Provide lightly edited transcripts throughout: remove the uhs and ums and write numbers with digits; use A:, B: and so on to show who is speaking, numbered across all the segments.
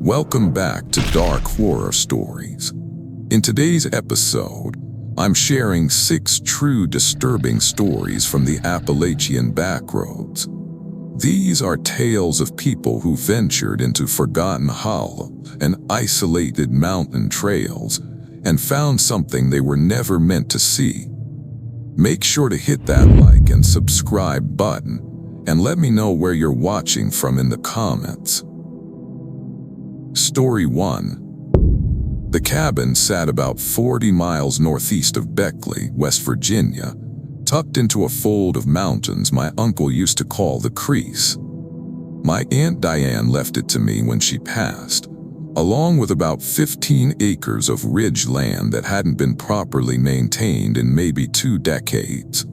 A: Welcome back to Dark Horror Stories. In today's episode, I'm sharing 6 true disturbing stories from the Appalachian Backroads. These are tales of people who ventured into forgotten hollows and isolated mountain trails and found something they were never meant to see. Make sure to hit that like and subscribe button and let me know where you're watching from in the comments. Story 1. The cabin sat about 40 miles northeast of Beckley, West Virginia, tucked into a fold of mountains my uncle used to call the Crease. My Aunt Diane left it to me when she passed, along with about 15 acres of ridge land that hadn't been properly maintained in maybe 2 decades.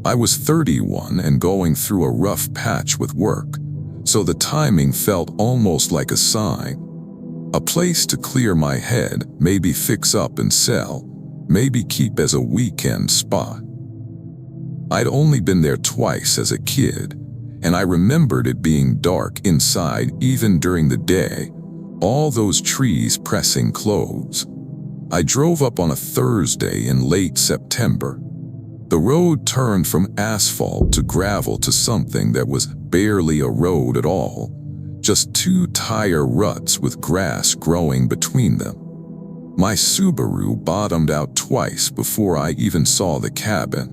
A: I was 31 and going through a rough patch with work, so the timing felt almost like a sign. A place to clear my head, maybe fix up and sell, maybe keep as a weekend spot. I'd only been there twice as a kid, and I remembered it being dark inside even during the day, all those trees pressing close. I drove up on a Thursday in late September. The road turned from asphalt to gravel to something that was barely a road at all, just 2 tire ruts with grass growing between them. My Subaru bottomed out twice before I even saw the cabin.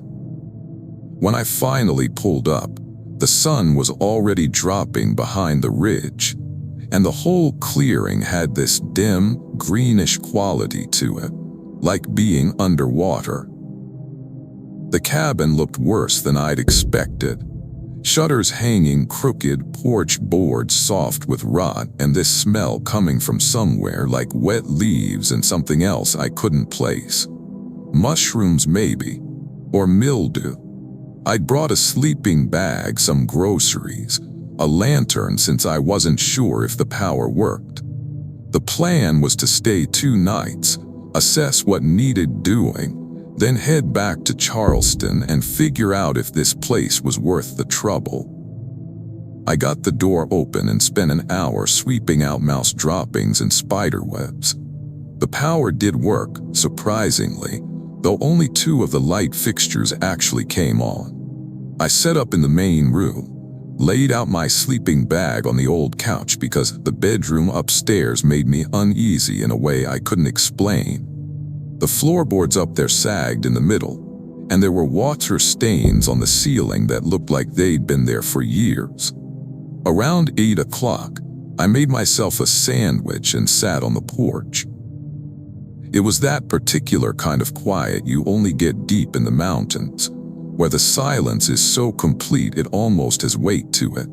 A: When I finally pulled up, the sun was already dropping behind the ridge, and the whole clearing had this dim, greenish quality to it, like being underwater. The cabin looked worse than I'd expected. Shutters hanging crooked, porch boards soft with rot, and this smell coming from somewhere like wet leaves and something else I couldn't place. Mushrooms maybe, or mildew. I'd brought a sleeping bag, some groceries, a lantern since I wasn't sure if the power worked. The plan was to stay 2 nights, assess what needed doing, then head back to Charleston and figure out if this place was worth the trouble. I got the door open and spent an hour sweeping out mouse droppings and spider webs. The power did work, surprisingly, though only 2 of the light fixtures actually came on. I set up in the main room, laid out my sleeping bag on the old couch because the bedroom upstairs made me uneasy in a way I couldn't explain. The floorboards up there sagged in the middle, and there were water stains on the ceiling that looked like they'd been there for years. Around 8 o'clock, I made myself a sandwich and sat on the porch. It was that particular kind of quiet you only get deep in the mountains, where the silence is so complete it almost has weight to it.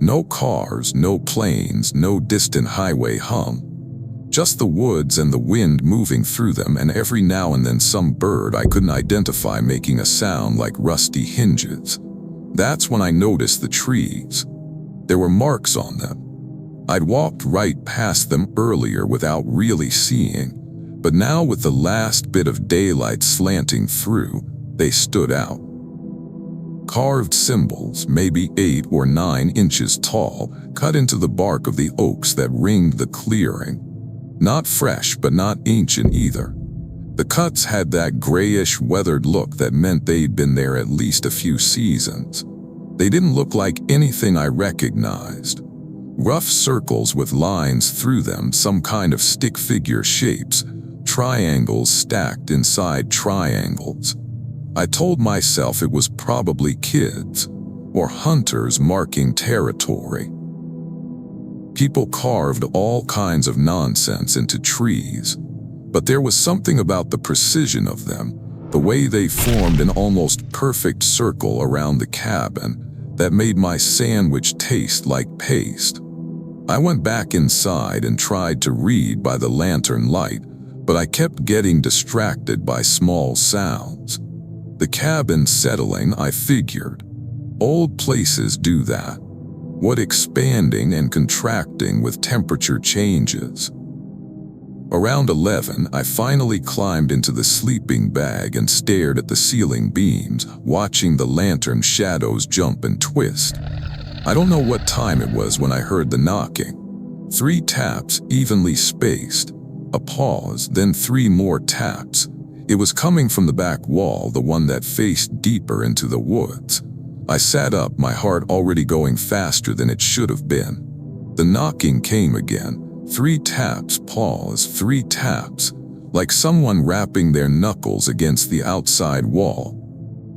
A: No cars, no planes, no distant highway hum. Just the woods and the wind moving through them, and every now and then some bird I couldn't identify making a sound like rusty hinges. That's when I noticed the trees. There were marks on them. I'd walked right past them earlier without really seeing, but now with the last bit of daylight slanting through, they stood out. Carved symbols, maybe 8 or 9 inches tall, cut into the bark of the oaks that ringed the clearing. Not fresh, but not ancient either. The cuts had that grayish, weathered look that meant they'd been there at least a few seasons. They didn't look like anything I recognized. Rough circles with lines through them, some kind of stick figure shapes, triangles stacked inside triangles. I told myself it was probably kids, or hunters marking territory. People carved all kinds of nonsense into trees, but there was something about the precision of them, the way they formed an almost perfect circle around the cabin, that made my sandwich taste like paste. I went back inside and tried to read by the lantern light, but I kept getting distracted by small sounds. The cabin settling, I figured. Old places do that. What expanding and contracting with temperature changes. Around 11, I finally climbed into the sleeping bag and stared at the ceiling beams, watching the lantern shadows jump and twist. I don't know what time it was when I heard the knocking. 3 taps, evenly spaced. A pause, then 3 more taps. It was coming from the back wall, the one that faced deeper into the woods. I sat up, my heart already going faster than it should have been. The knocking came again. 3 taps, pause, 3 taps, like someone rapping their knuckles against the outside wall.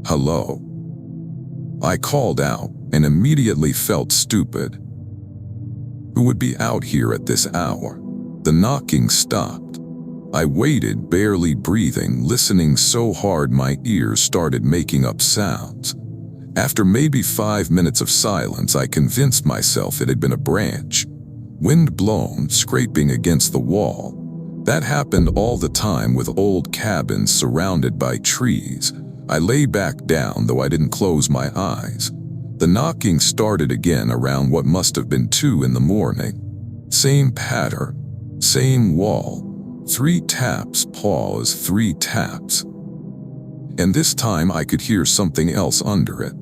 A: "Hello?" I called out and immediately felt stupid. Who would be out here at this hour? The knocking stopped. I waited, barely breathing, listening so hard my ears started making up sounds. After maybe 5 minutes of silence, I convinced myself it had been a branch. Wind blown, scraping against the wall. That happened all the time with old cabins surrounded by trees. I lay back down, though I didn't close my eyes. The knocking started again around what must have been 2 in the morning. Same pattern, same wall. 3 taps, pause, 3 taps. And this time I could hear something else under it.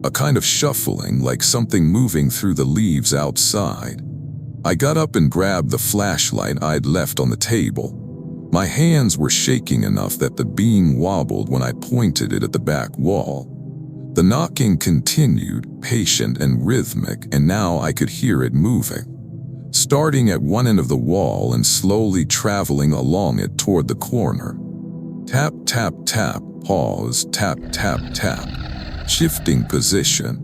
A: A kind of shuffling, like something moving through the leaves outside. I got up and grabbed the flashlight I'd left on the table. My hands were shaking enough that the beam wobbled when I pointed it at the back wall. The knocking continued, patient and rhythmic, and now I could hear it moving. Starting at one end of the wall and slowly traveling along it toward the corner. Tap, tap, tap, pause, tap, tap, tap. Shifting position.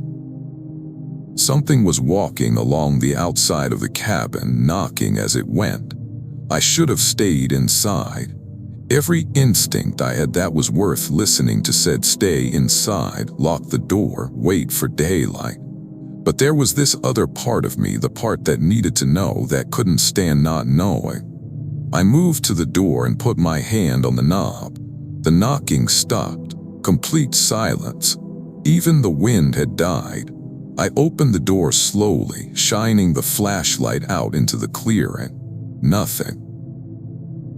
A: Something was walking along the outside of the cabin, knocking as it went. I should have stayed inside. Every instinct I had that was worth listening to said stay inside, lock the door, wait for daylight. But there was this other part of me, the part that needed to know, that couldn't stand not knowing. I moved to the door and put my hand on the knob. The knocking stopped. Complete silence. Even the wind had died. I opened the door slowly, shining the flashlight out into the clearing. Nothing.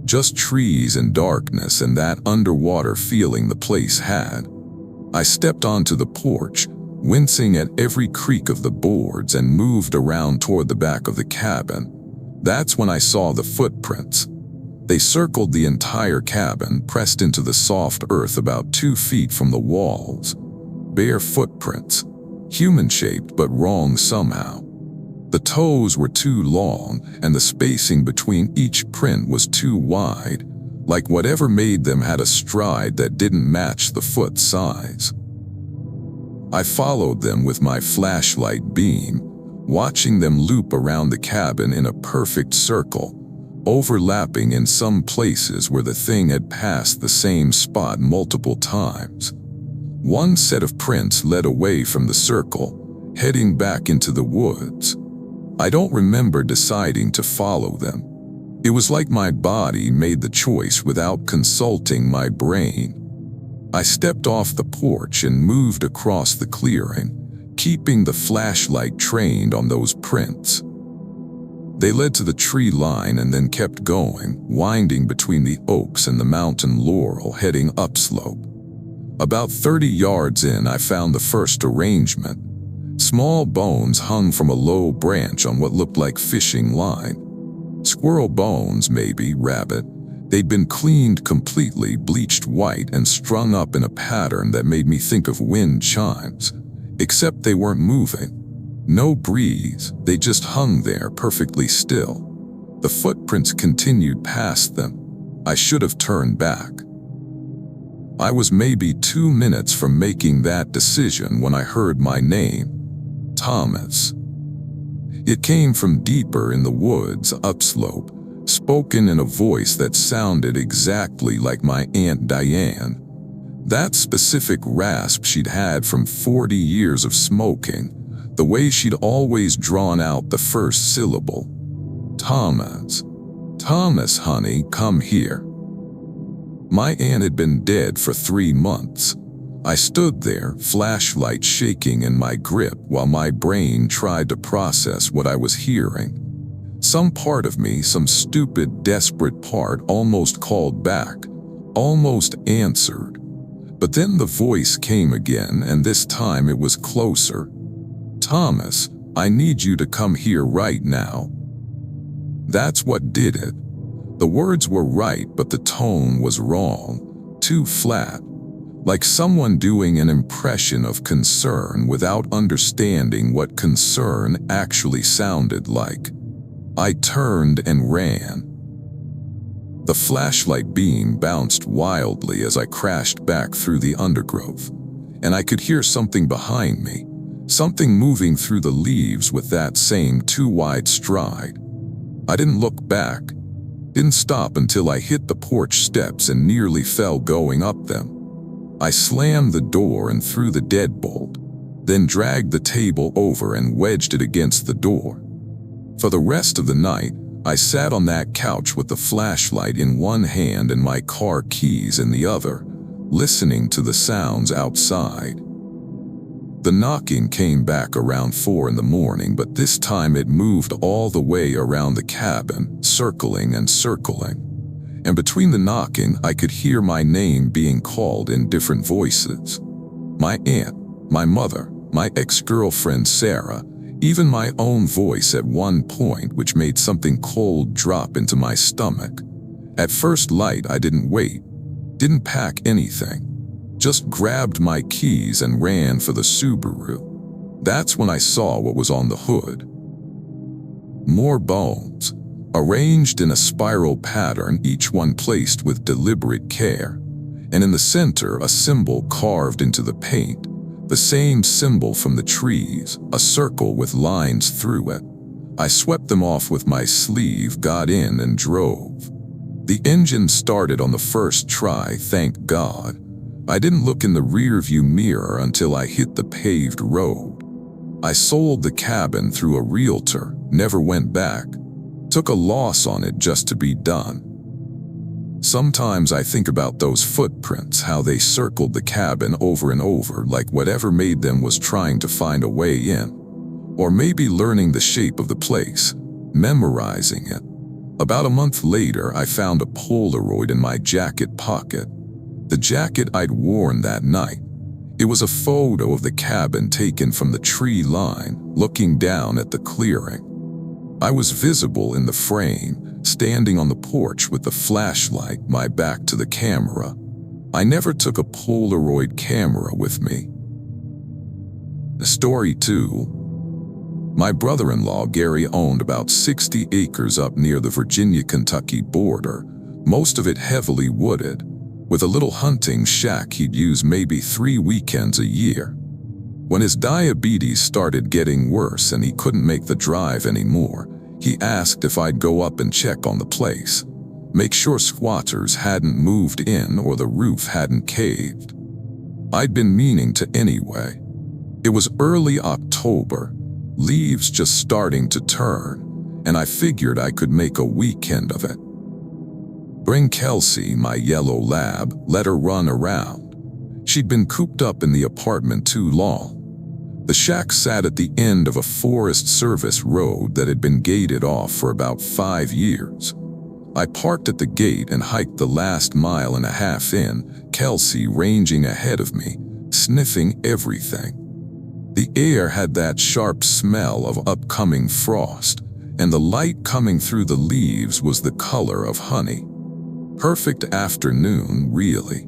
A: Just trees and darkness and that underwater feeling the place had. I stepped onto the porch, wincing at every creak of the boards, and moved around toward the back of the cabin. That's when I saw the footprints. They circled the entire cabin, pressed into the soft earth about 2 feet from the walls. Bare footprints, human-shaped but wrong somehow. The toes were too long, and the spacing between each print was too wide, like whatever made them had a stride that didn't match the foot size. I followed them with my flashlight beam, watching them loop around the cabin in a perfect circle, overlapping in some places where the thing had passed the same spot multiple times. One set of prints led away from the circle, heading back into the woods. I don't remember deciding to follow them. It was like my body made the choice without consulting my brain. I stepped off the porch and moved across the clearing, keeping the flashlight trained on those prints. They led to the tree line and then kept going, winding between the oaks and the mountain laurel, heading upslope. About 30 yards in, I found the first arrangement. Small bones hung from a low branch on what looked like fishing line. Squirrel bones, maybe, rabbit. They'd been cleaned completely, bleached white, and strung up in a pattern that made me think of wind chimes. Except they weren't moving. No breeze, they just hung there perfectly still. The footprints continued past them. I should have turned back. I was maybe 2 minutes from making that decision when I heard my name. Thomas. It came from deeper in the woods, upslope, spoken in a voice that sounded exactly like my Aunt Diane. That specific rasp she'd had from 40 years of smoking, the way she'd always drawn out the first syllable. Thomas. Thomas, honey, come here. My aunt had been dead for 3 months. I stood there, flashlight shaking in my grip, while my brain tried to process what I was hearing. Some part of me, some stupid, desperate part, almost called back, almost answered. But then the voice came again, and this time it was closer. Thomas, I need you to come here right now. That's what did it. The words were right, but the tone was wrong, too flat, like someone doing an impression of concern without understanding what concern actually sounded like. I turned and ran. The flashlight beam bounced wildly as I crashed back through the undergrowth, and I could hear something behind me, something moving through the leaves with that same too wide stride. I didn't look back, didn't stop until I hit the porch steps and nearly fell going up them. I slammed the door and threw the deadbolt, then dragged the table over and wedged it against the door. For the rest of the night, I sat on that couch with the flashlight in one hand and my car keys in the other, listening to the sounds outside. The knocking came back around 4 in the morning, but this time it moved all the way around the cabin, circling and circling. And between the knocking, I could hear my name being called in different voices. My aunt, my mother, my ex-girlfriend Sarah, even my own voice at one point, which made something cold drop into my stomach. At first light, I didn't wait, didn't pack anything. Just grabbed my keys and ran for the Subaru. That's when I saw what was on the hood. More bones, arranged in a spiral pattern, each one placed with deliberate care, and in the center a symbol carved into the paint, the same symbol from the trees, a circle with lines through it. I swept them off with my sleeve, got in and drove. The engine started on the first try, thank God. I didn't look in the rearview mirror until I hit the paved road. I sold the cabin through a realtor, never went back. Took a loss on it just to be done. Sometimes I think about those footprints, how they circled the cabin over and over, like whatever made them was trying to find a way in. Or maybe learning the shape of the place, memorizing it. About a month later, I found a Polaroid in my jacket pocket. The jacket I'd worn that night. It was a photo of the cabin taken from the tree line, looking down at the clearing. I was visible in the frame, standing on the porch with the flashlight, my back to the camera. I never took a Polaroid camera with me. Story 2. My brother-in-law Gary owned about 60 acres up near the Virginia-Kentucky border, most of it heavily wooded. With a little hunting shack he'd use maybe 3 weekends a year. When his diabetes started getting worse and he couldn't make the drive anymore, he asked if I'd go up and check on the place, make sure squatters hadn't moved in or the roof hadn't caved. I'd been meaning to anyway. It was early October, leaves just starting to turn, and I figured I could make a weekend of it. Bring Kelsey, my yellow lab, let her run around. She'd been cooped up in the apartment too long. The shack sat at the end of a Forest Service road that had been gated off for about 5 years. I parked at the gate and hiked the last 1.5 miles in, Kelsey ranging ahead of me, sniffing everything. The air had that sharp smell of upcoming frost, and the light coming through the leaves was the color of honey. Perfect afternoon, really.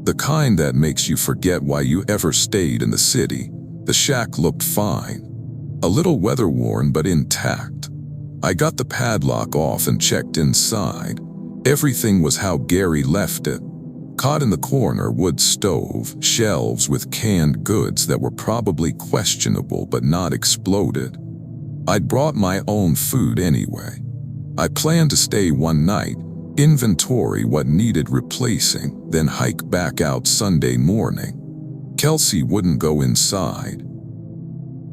A: The kind that makes you forget why you ever stayed in the city. The shack looked fine. A little weather-worn but intact. I got the padlock off and checked inside. Everything was how Gary left it. Caught in the corner, wood stove, shelves with canned goods that were probably questionable but not exploded. I'd brought my own food anyway. I planned to stay one night, inventory what needed replacing, then hike back out Sunday morning. Kelsey wouldn't go inside.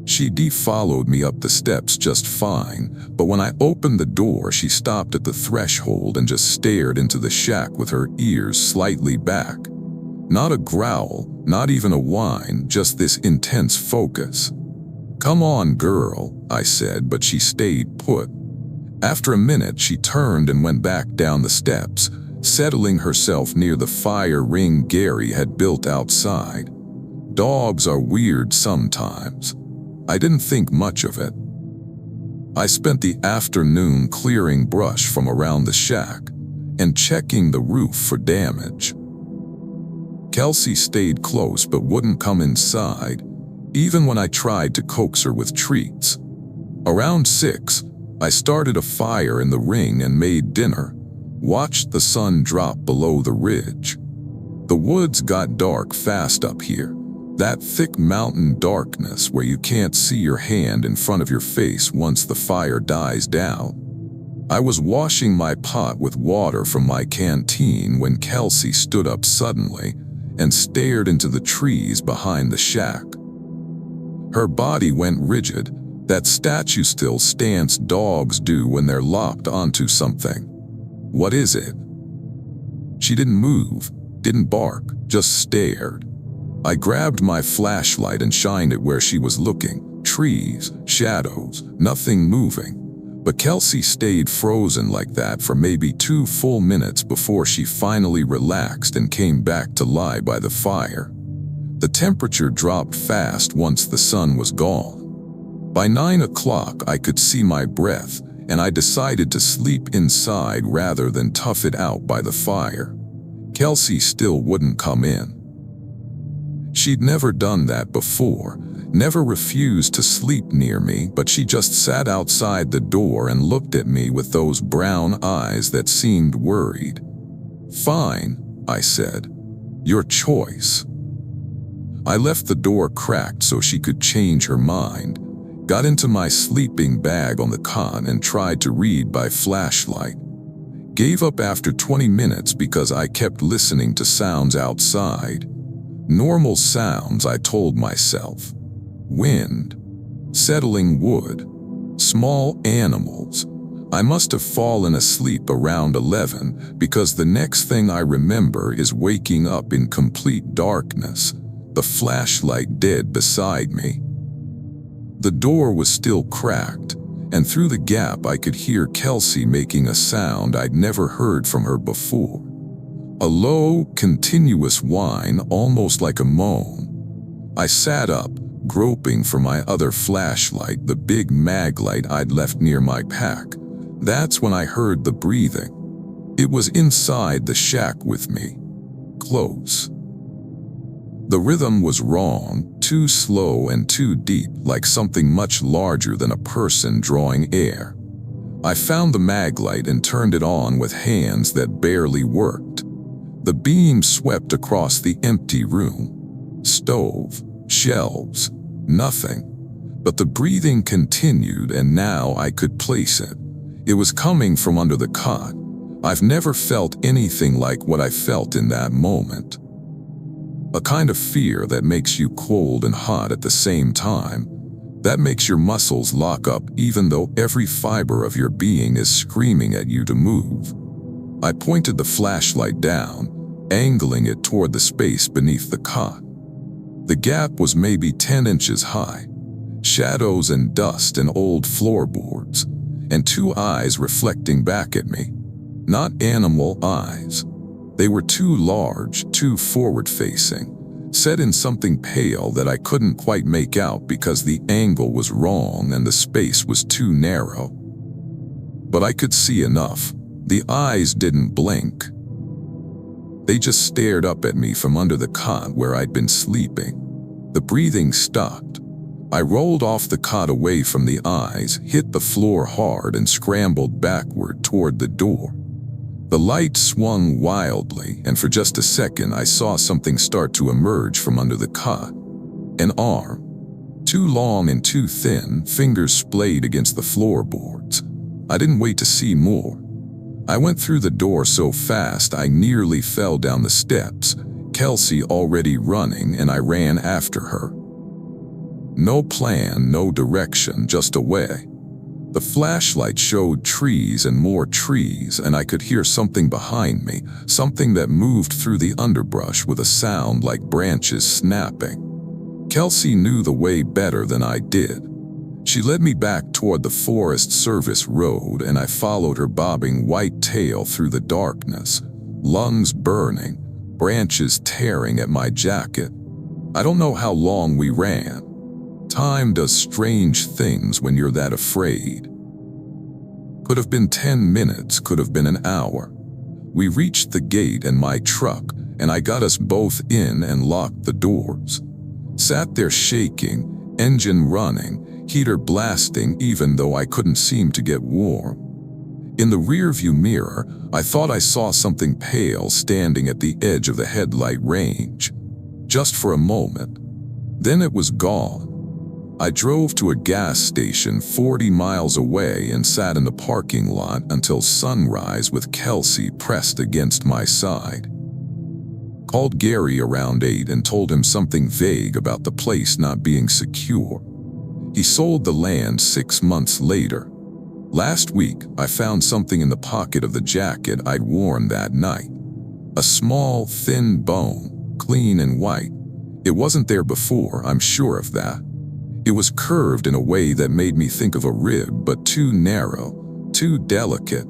A: She followed me up the steps just fine, but when I opened the door, she stopped at the threshold and just stared into the shack with her ears slightly back. Not a growl, not even a whine, just this intense focus. "Come on, girl," I said, but she stayed put. After a minute, she turned and went back down the steps, settling herself near the fire ring Gary had built outside. Dogs are weird sometimes. I didn't think much of it. I spent the afternoon clearing brush from around the shack and checking the roof for damage. Kelsey stayed close but wouldn't come inside, even when I tried to coax her with treats. Around 6, I started a fire in the ring and made dinner, watched the sun drop below the ridge. The woods got dark fast up here, that thick mountain darkness where you can't see your hand in front of your face once the fire dies down. I was washing my pot with water from my canteen when Kelsey stood up suddenly and stared into the trees behind the shack. Her body went rigid, that statue-still stance dogs do when they're locked onto something. "What is it?" She didn't move, didn't bark, just stared. I grabbed my flashlight and shined it where she was looking. Trees, shadows, nothing moving. But Kelsey stayed frozen like that for maybe 2 full minutes before she finally relaxed and came back to lie by the fire. The temperature dropped fast once the sun was gone. By 9 o'clock I could see my breath, and I decided to sleep inside rather than tough it out by the fire. Kelsey still wouldn't come in. She'd never done that before, never refused to sleep near me, but she just sat outside the door and looked at me with those brown eyes that seemed worried. "Fine," I said. "Your choice." I left the door cracked so she could change her mind, got into my sleeping bag on the cot and tried to read by flashlight. Gave up after 20 minutes because I kept listening to sounds outside. Normal sounds, I told myself. Wind, settling wood, small animals. I must have fallen asleep around 11 because the next thing I remember is waking up in complete darkness, the flashlight dead beside me. The door was still cracked, and through the gap I could hear Kelsey making a sound I'd never heard from her before. A low, continuous whine, almost like a moan. I sat up, groping for my other flashlight, the big mag light I'd left near my pack. That's when I heard the breathing. It was inside the shack with me. Close. The rhythm was wrong, too slow and too deep, like something much larger than a person drawing air. I found the mag light and turned it on with hands that barely worked. The beam swept across the empty room. Stove, shelves, nothing. But the breathing continued, and now I could place it. It was coming from under the cot. I've never felt anything like what I felt in that moment. A kind of fear that makes you cold and hot at the same time. That makes your muscles lock up even though every fiber of your being is screaming at you to move. I pointed the flashlight down, angling it toward the space beneath the cot. The gap was maybe 10 inches high. Shadows and dust and old floorboards, and 2 eyes reflecting back at me. Not animal eyes. They were too large, too forward-facing, set in something pale that I couldn't quite make out because the angle was wrong and the space was too narrow. But I could see enough. The eyes didn't blink. They just stared up at me from under the cot where I'd been sleeping. The breathing stopped. I rolled off the cot away from the eyes, hit the floor hard, and scrambled backward toward the door. The light swung wildly, and for just a second I saw something start to emerge from under the cot. An arm. Too long and too thin, fingers splayed against the floorboards. I didn't wait to see more. I went through the door so fast I nearly fell down the steps, Kelsey already running, and I ran after her. No plan, no direction, just away. The flashlight showed trees and more trees, and I could hear something behind me, something that moved through the underbrush with a sound like branches snapping. Kelsey knew the way better than I did. She led me back toward the Forest Service road, and I followed her bobbing white tail through the darkness, lungs burning, branches tearing at my jacket. I don't know how long we ran. Time does strange things when you're that afraid. Could have been 10 minutes, could have been an hour. We reached the gate and my truck, and I got us both in and locked the doors. Sat there shaking, engine running, heater blasting even though I couldn't seem to get warm. In the rearview mirror, I thought I saw something pale standing at the edge of the headlight range. Just for a moment. Then it was gone. I drove to a gas station 40 miles away and sat in the parking lot until sunrise with Kelsey pressed against my side. Called Gary around 8 and told him something vague about the place not being secure. He sold the land 6 months later. Last week, I found something in the pocket of the jacket I'd worn that night. A small, thin bone, clean and white. It wasn't there before, I'm sure of that. It was curved in a way that made me think of a rib, but too narrow, too delicate.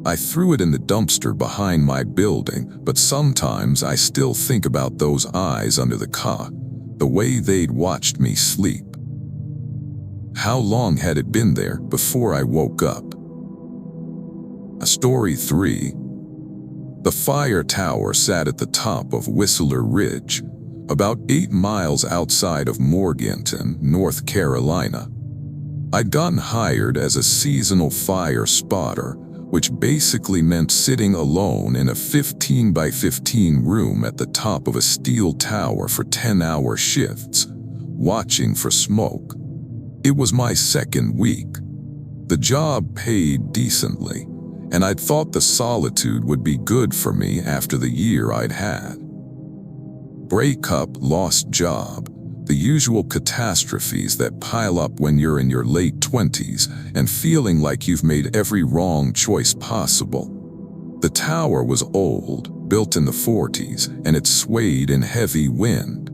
A: I threw it in the dumpster behind my building, but sometimes I still think about those eyes under the cot, the way they'd watched me sleep. How long had it been there before I woke up? Story 3. The fire tower sat at the top of Whistler Ridge, about 8 miles outside of Morganton, North Carolina. I'd gotten hired as a seasonal fire spotter, which basically meant sitting alone in a 15 by 15 room at the top of a steel tower for 10-hour shifts, watching for smoke. It was my second week. The job paid decently, and I'd thought the solitude would be good for me after the year I'd had. Breakup, lost job, the usual catastrophes that pile up when you're in your late 20s and feeling like you've made every wrong choice possible. The tower was old, built in the 40s, and it swayed in heavy wind.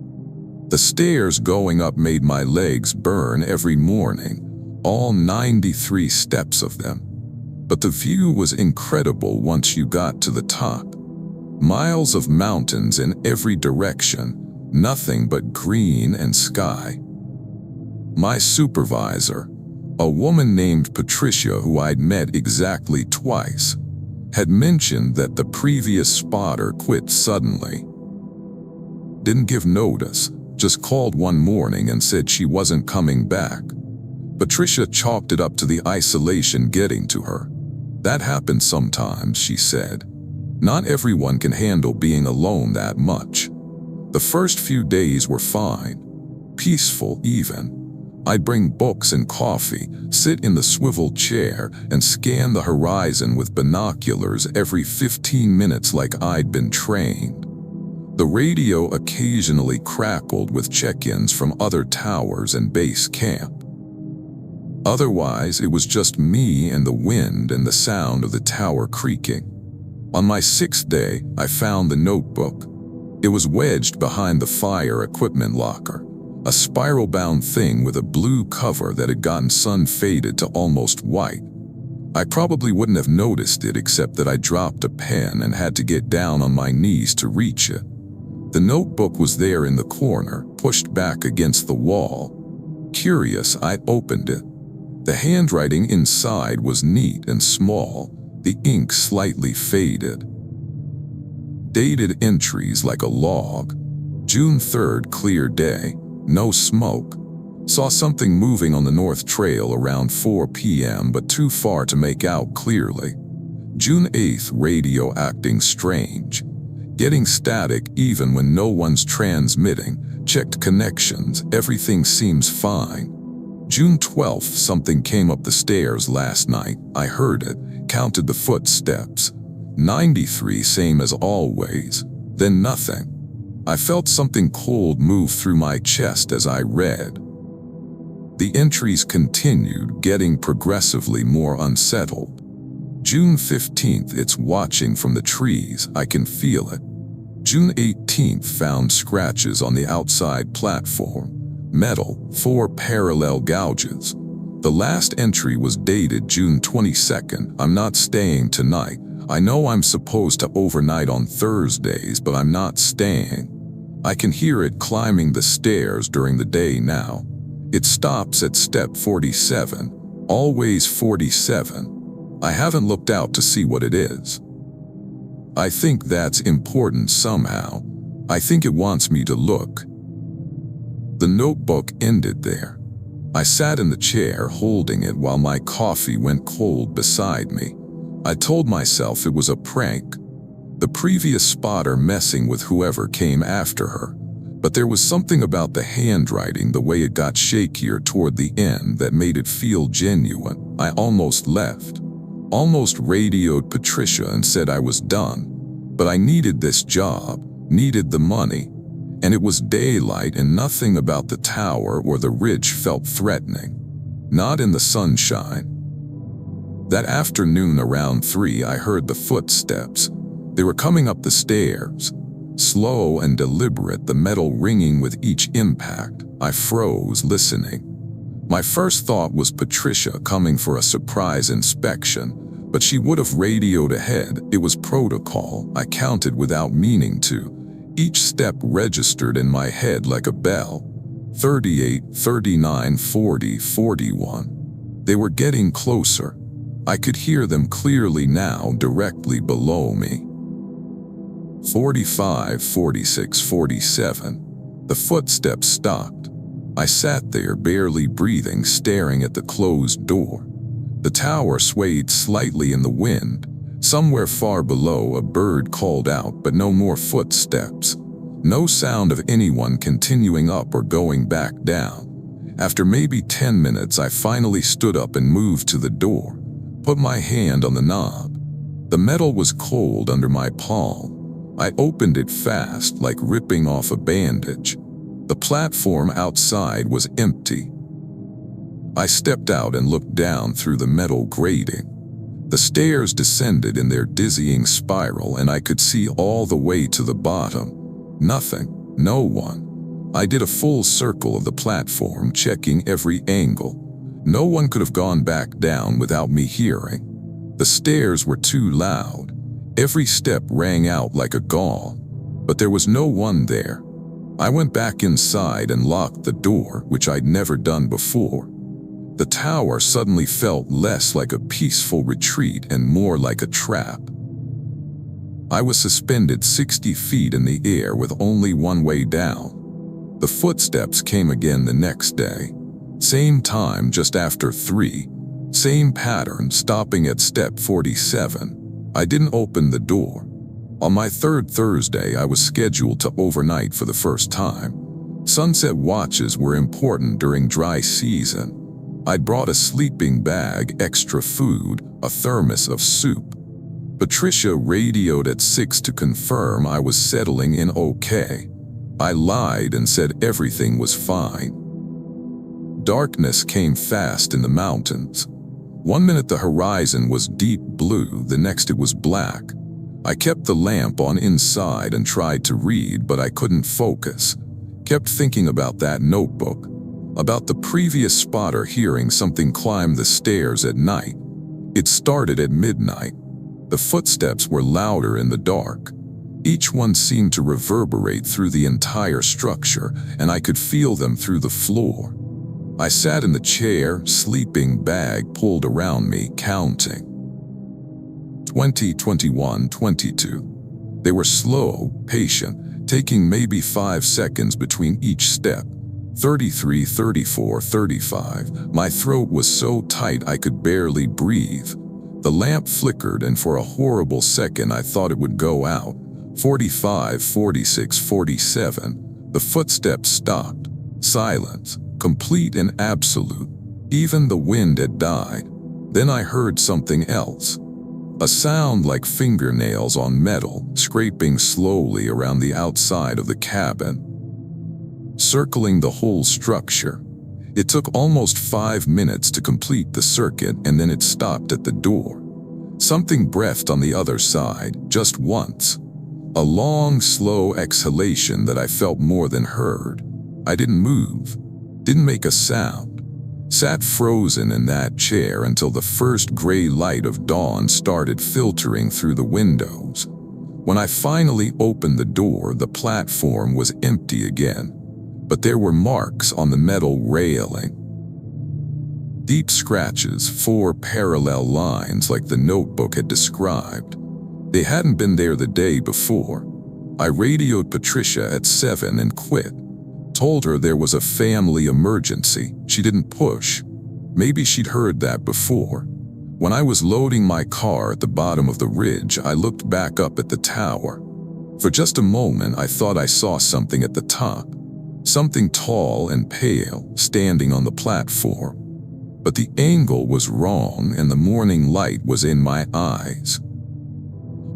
A: The stairs going up made my legs burn every morning, all 93 steps of them. But the view was incredible once you got to the top. Miles of mountains in every direction, nothing but green and sky. My supervisor, a woman named Patricia who I'd met exactly twice, had mentioned that the previous spotter quit suddenly. Didn't give notice, just called one morning and said she wasn't coming back. Patricia chalked it up to the isolation getting to her. That happens sometimes, she said. Not everyone can handle being alone that much. The first few days were fine, peaceful even. I'd bring books and coffee, sit in the swivel chair, and scan the horizon with binoculars every 15 minutes like I'd been trained. The radio occasionally crackled with check-ins from other towers and base camp. Otherwise, it was just me and the wind and the sound of the tower creaking. On my 6th day, I found the notebook. It was wedged behind the fire equipment locker, a spiral-bound thing with a blue cover that had gotten sun-faded to almost white. I probably wouldn't have noticed it except that I dropped a pen and had to get down on my knees to reach it. The notebook was there in the corner, pushed back against the wall. Curious, I opened it. The handwriting inside was neat and small, the ink slightly faded. Dated entries like a log. June 3rd, clear day, no smoke. Saw something moving on the North Trail around 4 p.m. but too far to make out clearly. June 8th, radio acting strange. Getting static even when no one's transmitting. Checked connections, everything seems fine. June 12th, something came up the stairs last night. I heard it, counted the footsteps. 93, same as always. Then nothing. I felt something cold move through my chest as I read. The entries continued, getting progressively more unsettled. June 15th, it's watching from the trees, I can feel it. June 18th, found scratches on the outside platform. Metal, 4 parallel gouges. The last entry was dated June 22nd. I'm not staying tonight. I know I'm supposed to overnight on Thursdays, but I'm not staying. I can hear it climbing the stairs during the day now. It stops at step 47, always 47. I haven't looked out to see what it is. I think that's important somehow. I think it wants me to look." The notebook ended there. I sat in the chair holding it while my coffee went cold beside me. I told myself it was a prank, the previous spotter messing with whoever came after her. But there was something about the handwriting, the way it got shakier toward the end, that made it feel genuine. I almost left. Almost radioed Patricia and said I was done. But I needed this job, needed the money. And it was daylight and nothing about the tower or the ridge felt threatening. Not in the sunshine. That afternoon around 3, I heard the footsteps. They were coming up the stairs. Slow and deliberate, the metal ringing with each impact. I froze, listening. My first thought was Patricia coming for a surprise inspection, but she would have radioed ahead. It was protocol. I counted without meaning to. Each step registered in my head like a bell. 38, 39, 40, 41. They were getting closer. I could hear them clearly now, directly below me. 45, 46, 47. The footsteps stopped. I sat there, barely breathing, staring at the closed door. The tower swayed slightly in the wind. Somewhere far below, a bird called out, but no more footsteps. No sound of anyone continuing up or going back down. After maybe 10 minutes, I finally stood up and moved to the door, put my hand on the knob. The metal was cold under my palm. I opened it fast, like ripping off a bandage. The platform outside was empty. I stepped out and looked down through the metal grating. The stairs descended in their dizzying spiral, and I could see all the way to the bottom. Nothing, no one. I did a full circle of the platform, checking every angle. No one could have gone back down without me hearing. The stairs were too loud. Every step rang out like a gong, but there was no one there. I went back inside and locked the door, which I'd never done before. The tower suddenly felt less like a peaceful retreat and more like a trap. I was suspended 60 feet in the air with only one way down. The footsteps came again the next day. Same time, just after 3. Same pattern, stopping at step 47. I didn't open the door. On my 3rd Thursday, I was scheduled to overnight for the first time. Sunset watches were important during dry season. I'd brought a sleeping bag, extra food, a thermos of soup. Patricia radioed at 6 to confirm I was settling in okay. I lied and said everything was fine. Darkness came fast in the mountains. One minute the horizon was deep blue, the next it was black. I kept the lamp on inside and tried to read, but I couldn't focus. Kept thinking about that notebook, about the previous spotter hearing something climb the stairs at night. It started at midnight. The footsteps were louder in the dark. Each one seemed to reverberate through the entire structure, and I could feel them through the floor. I sat in the chair, sleeping bag pulled around me, counting. 20, 21, 22. They were slow, patient, taking maybe 5 seconds between each step. 33, 34, 35. My throat was so tight I could barely breathe. The lamp flickered, and for a horrible second I thought it would go out. 45, 46, 47. The footsteps stopped. Silence, complete and absolute. Even the wind had died. Then I heard something else. A sound like fingernails on metal, scraping slowly around the outside of the cabin, circling the whole structure. It took almost 5 minutes to complete the circuit, and then it stopped at the door. Something breathed on the other side, just once. A long, slow exhalation that I felt more than heard. I didn't move, didn't make a sound. Sat frozen in that chair until the first gray light of dawn started filtering through the windows. When I finally opened the door, the platform was empty again, but there were marks on the metal railing. Deep scratches, 4 parallel lines like the notebook had described. They hadn't been there the day before. I radioed Patricia at 7 and quit. Told her there was a family emergency. She didn't push. Maybe she'd heard that before. When I was loading my car at the bottom of the ridge, I looked back up at the tower. For just a moment, I thought I saw something at the top. Something tall and pale, standing on the platform. But the angle was wrong and the morning light was in my eyes.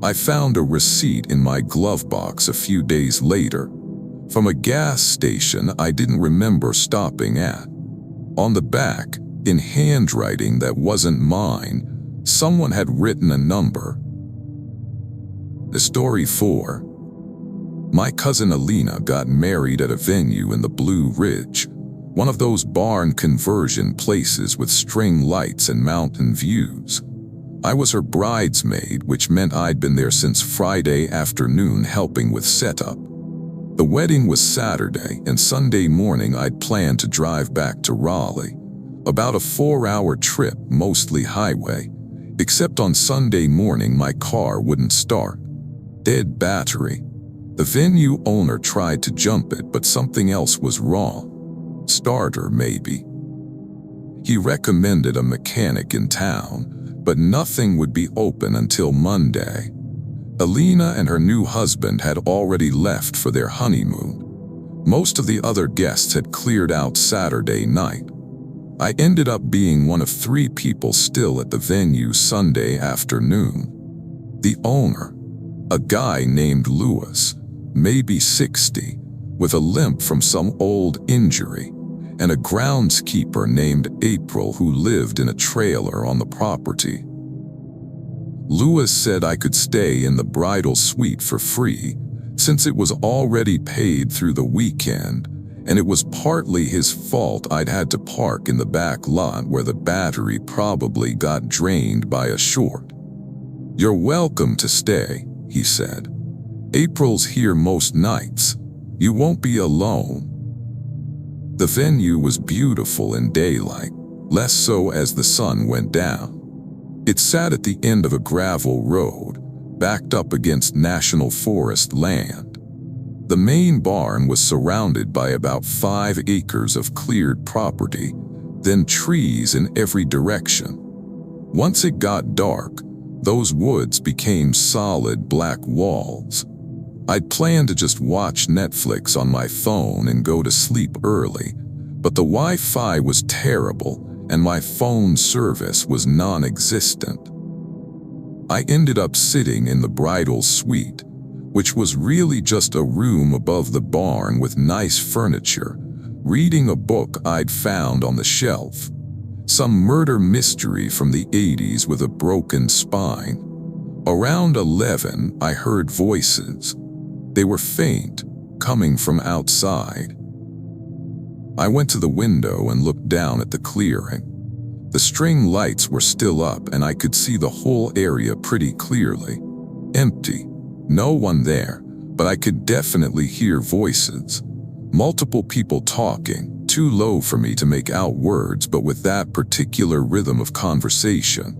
A: I found a receipt in my glove box a few days later, from a gas station I didn't remember stopping at. On the back, in handwriting that wasn't mine, someone had written a number. The story 4. My cousin Alina got married at a venue in the Blue Ridge, one of those barn conversion places with string lights and mountain views. I was her bridesmaid, which meant I'd been there since Friday afternoon helping with setup. The wedding was Saturday, and Sunday morning I'd planned to drive back to Raleigh. About a 4-hour trip, mostly highway, except on Sunday morning my car wouldn't start. Dead battery. The venue owner tried to jump it, but something else was wrong. Starter, maybe. He recommended a mechanic in town, but nothing would be open until Monday. Alina and her new husband had already left for their honeymoon. Most of the other guests had cleared out Saturday night. I ended up being one of 3 people still at the venue Sunday afternoon. The owner, a guy named Lewis, maybe 60, with a limp from some old injury, and a groundskeeper named April who lived in a trailer on the property. Lewis said I could stay in the bridal suite for free, since it was already paid through the weekend, and it was partly his fault I'd had to park in the back lot where the battery probably got drained by a short. "You're welcome to stay," he said. "April's here most nights. You won't be alone." The venue was beautiful in daylight, less so as the sun went down. It sat at the end of a gravel road, backed up against national forest land. The main barn was surrounded by about 5 acres of cleared property, then trees in every direction. Once it got dark, those woods became solid black walls. I'd planned to just watch Netflix on my phone and go to sleep early, but the Wi-Fi was terrible and my phone service was non-existent. I ended up sitting in the bridal suite, which was really just a room above the barn with nice furniture, reading a book I'd found on the shelf. Some murder mystery from the 80s with a broken spine. Around 11, I heard voices. They were faint, coming from outside. I went to the window and looked down at the clearing. The string lights were still up and I could see the whole area pretty clearly. Empty. No one there, but I could definitely hear voices. Multiple people talking, too low for me to make out words, but with that particular rhythm of conversation.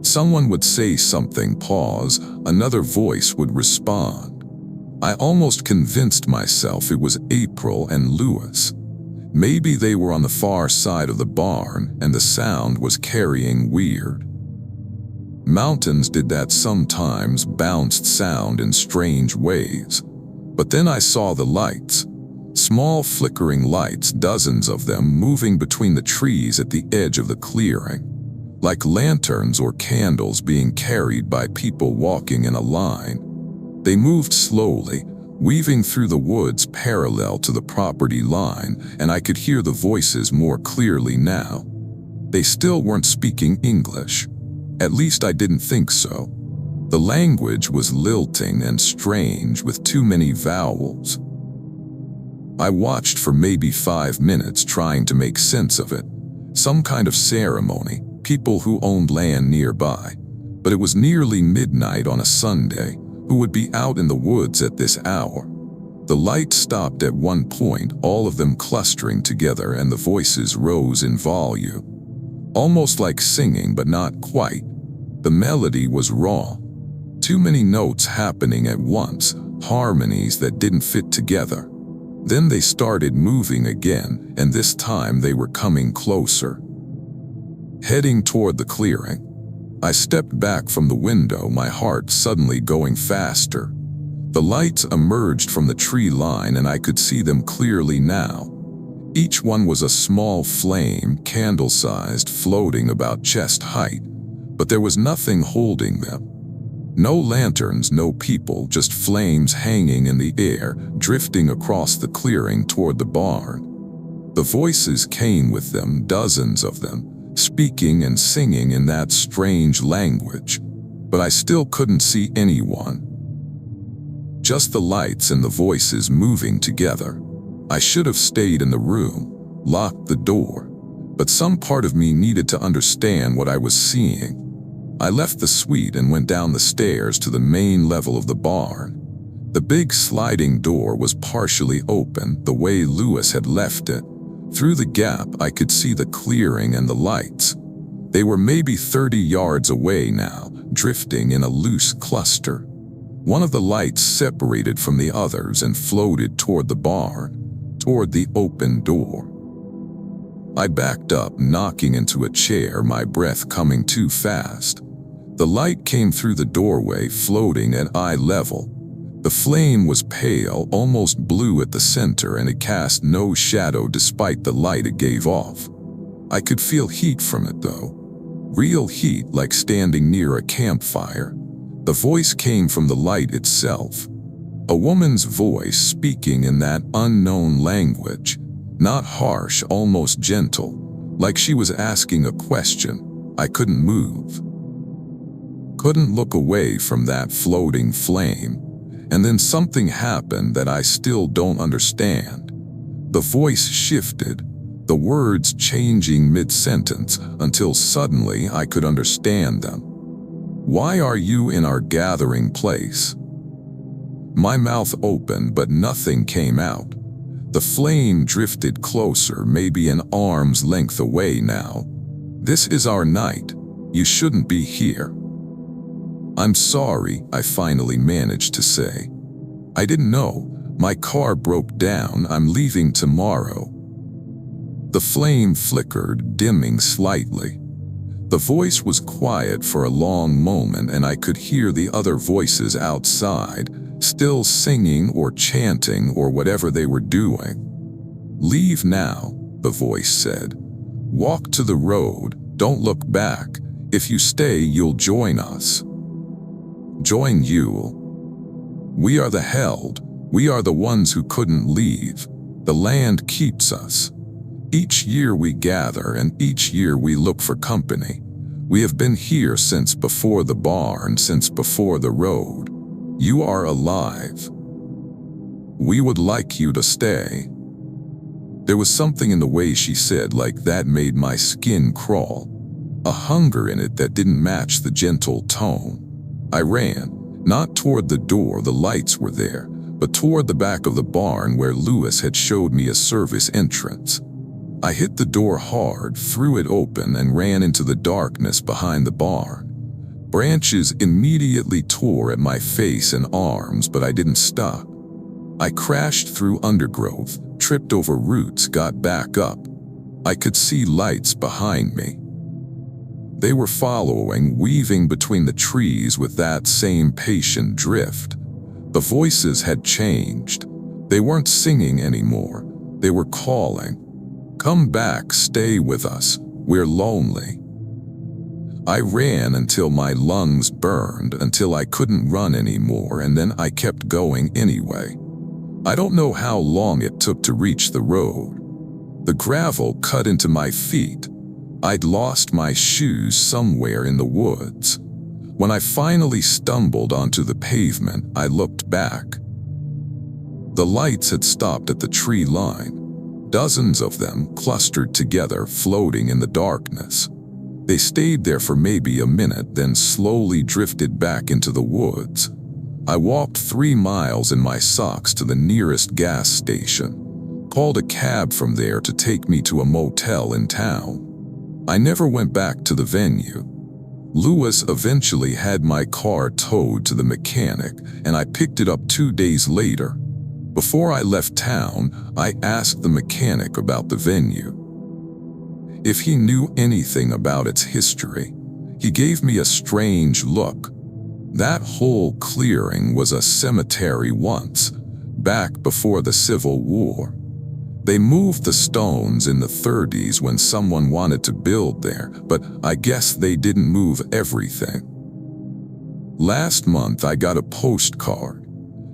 A: Someone would say something, pause, another voice would respond. I almost convinced myself it was April and Lewis. Maybe they were on the far side of the barn and the sound was carrying weird. Mountains did that sometimes, bounced sound in strange ways. But then I saw the lights. Small flickering lights, dozens of them moving between the trees at the edge of the clearing, like lanterns or candles being carried by people walking in a line. They moved slowly, weaving through the woods parallel to the property line, and I could hear the voices more clearly now. They still weren't speaking English. At least I didn't think so. The language was lilting and strange with too many vowels. I watched for maybe 5 minutes trying to make sense of it. Some kind of ceremony, people who owned land nearby. But it was nearly midnight on a Sunday. Who would be out in the woods at this hour? The light stopped at one point, all of them clustering together, and the voices rose in volume. Almost like singing, but not quite. The melody was raw. Too many notes happening at once, harmonies that didn't fit together. Then they started moving again, and this time they were coming closer. Heading toward the clearing, I stepped back from the window, my heart suddenly going faster. The lights emerged from the tree line and I could see them clearly now. Each one was a small flame, candle-sized, floating about chest height, but there was nothing holding them. No lanterns, no people, just flames hanging in the air, drifting across the clearing toward the barn. The voices came with them, dozens of them, speaking and singing in that strange language, but I still couldn't see anyone. Just the lights and the voices moving together. I should have stayed in the room, locked the door, but some part of me needed to understand what I was seeing. I left the suite and went down the stairs to the main level of the barn. The big sliding door was partially open, the way Lewis had left it. Through the gap, I could see the clearing and the lights. They were maybe 30 yards away now, drifting in a loose cluster. One of the lights separated from the others and floated toward the barn, toward the open door. I backed up, knocking into a chair, my breath coming too fast. The light came through the doorway, floating at eye level. The flame was pale, almost blue at the center, and it cast no shadow despite the light it gave off. I could feel heat from it, though. Real heat, like standing near a campfire. The voice came from the light itself. A woman's voice speaking in that unknown language. Not harsh, almost gentle, like she was asking a question. I couldn't move. Couldn't look away from that floating flame. And then something happened that I still don't understand. The voice shifted, the words changing mid-sentence until suddenly I could understand them. "Why are you in our gathering place?" My mouth opened, but nothing came out. The flame drifted closer, maybe an arm's length away now. "This is our night. You shouldn't be here." "I'm sorry," I finally managed to say. "I didn't know. My car broke down. I'm leaving tomorrow." The flame flickered, dimming slightly. The voice was quiet for a long moment, and I could hear the other voices outside, still singing or chanting or whatever they were doing. "Leave now," the voice said. "Walk to the road. Don't look back. If you stay, you'll join us." "Join you?" "We are the held. We are the ones who couldn't leave. The land keeps us. Each year we gather, and each year we look for company. We have been here since before the barn, since before the road. You are alive. We would like you to stay." There was something in the way she said like that made my skin crawl. A hunger in it that didn't match the gentle tone. I ran, not toward the door, the lights were there, but toward the back of the barn where Lewis had showed me a service entrance. I hit the door hard, threw it open, and ran into the darkness behind the barn. Branches immediately tore at my face and arms, but I didn't stop. I crashed through undergrowth, tripped over roots, got back up. I could see lights behind me. They were following, weaving between the trees with that same patient drift. The voices had changed. They weren't singing anymore. They were calling. "Come back, stay with us. We're lonely." I ran until my lungs burned, until I couldn't run anymore, and then I kept going anyway. I don't know how long it took to reach the road. The gravel cut into my feet. I'd lost my shoes somewhere in the woods. When I finally stumbled onto the pavement, I looked back. The lights had stopped at the tree line. Dozens of them clustered together, floating in the darkness. They stayed there for maybe a minute, then slowly drifted back into the woods. I walked 3 miles in my socks to the nearest gas station, called a cab from there to take me to a motel in town. I never went back to the venue. Lewis eventually had my car towed to the mechanic, and I picked it up 2 days later. Before I left town, I asked the mechanic about the venue. If he knew anything about its history. He gave me a strange look. That whole clearing was a cemetery once, back before the Civil War. They moved the stones in the 30s when someone wanted to build there, but I guess they didn't move everything. Last month I got a postcard.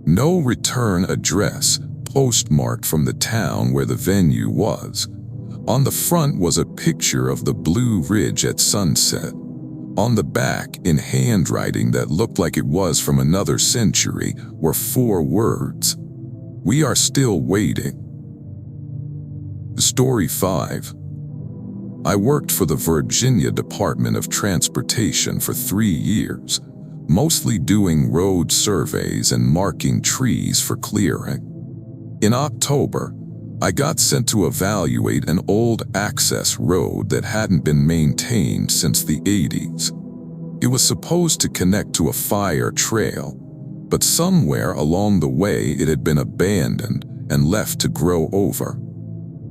A: No return address, postmarked from the town where the venue was. On the front was a picture of the Blue Ridge at sunset. On the back, in handwriting that looked like it was from another century, were 4 words. "We are still waiting." Story 5. I worked for the Virginia Department of Transportation for 3 years, mostly doing road surveys and marking trees for clearing. In October, I got sent to evaluate an old access road that hadn't been maintained since the 80s. It was supposed to connect to a fire trail, but somewhere along the way it had been abandoned and left to grow over.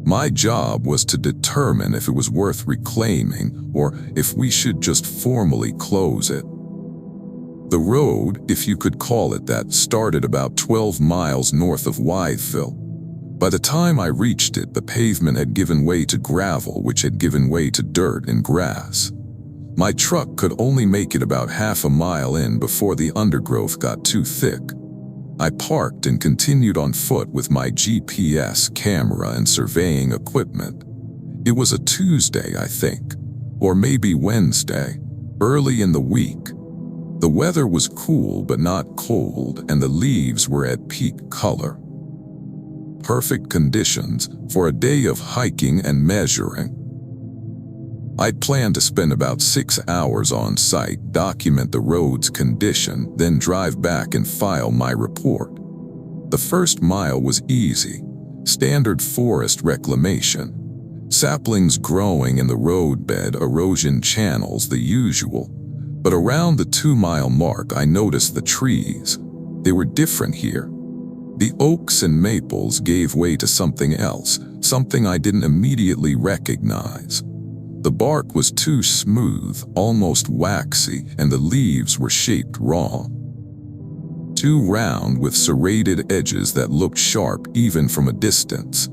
A: My job was to determine if it was worth reclaiming or if we should just formally close it. The road, if you could call it that, started about 12 miles north of Wytheville. By the time I reached it, the pavement had given way to gravel, which had given way to dirt and grass. My truck could only make it about half a mile in before the undergrowth got too thick. I parked and continued on foot with my GPS camera and surveying equipment. It was a Tuesday, I think, or maybe Wednesday, early in the week. The weather was cool but not cold, and the leaves were at peak color. Perfect conditions for a day of hiking and measuring. I'd planned to spend about 6 hours on site, document the road's condition, then drive back and file my report. The first mile was easy, standard forest reclamation. Saplings growing in the roadbed, erosion channels, the usual. But around the 2-mile mark I noticed the trees. They were different here. The oaks and maples gave way to something else, something I didn't immediately recognize. The bark was too smooth, almost waxy, and the leaves were shaped wrong. Too round with serrated edges that looked sharp even from a distance.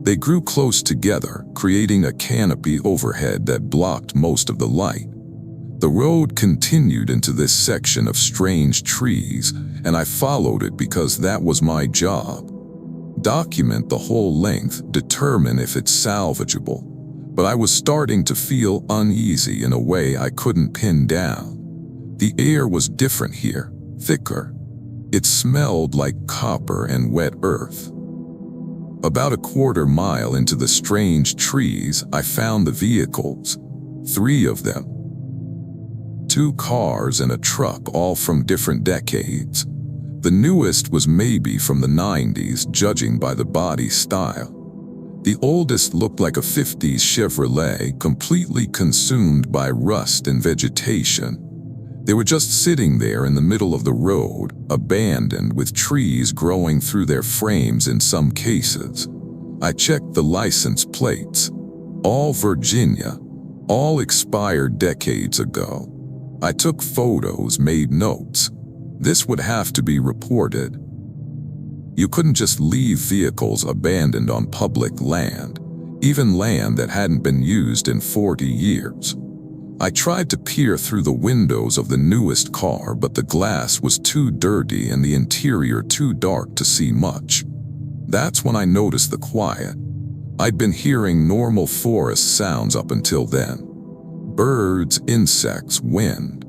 A: They grew close together, creating a canopy overhead that blocked most of the light. The road continued into this section of strange trees, and I followed it because that was my job. Document the whole length, determine if it's salvageable. But I was starting to feel uneasy in a way I couldn't pin down. The air was different here, thicker. It smelled like copper and wet earth. About a 1/4 mile into the strange trees, I found the vehicles. 3 of them. 2 cars and a truck, all from different decades. The newest was maybe from the 90s, judging by the body style. The oldest looked like a 50s Chevrolet, completely consumed by rust and vegetation. They were just sitting there in the middle of the road, abandoned, with trees growing through their frames in some cases. I checked the license plates. All Virginia, all expired decades ago. I took photos, made notes. This would have to be reported. You couldn't just leave vehicles abandoned on public land, even land that hadn't been used in 40 years. I tried to peer through the windows of the newest car, but the glass was too dirty and the interior too dark to see much. That's when I noticed the quiet. I'd been hearing normal forest sounds up until then. Birds, insects, wind.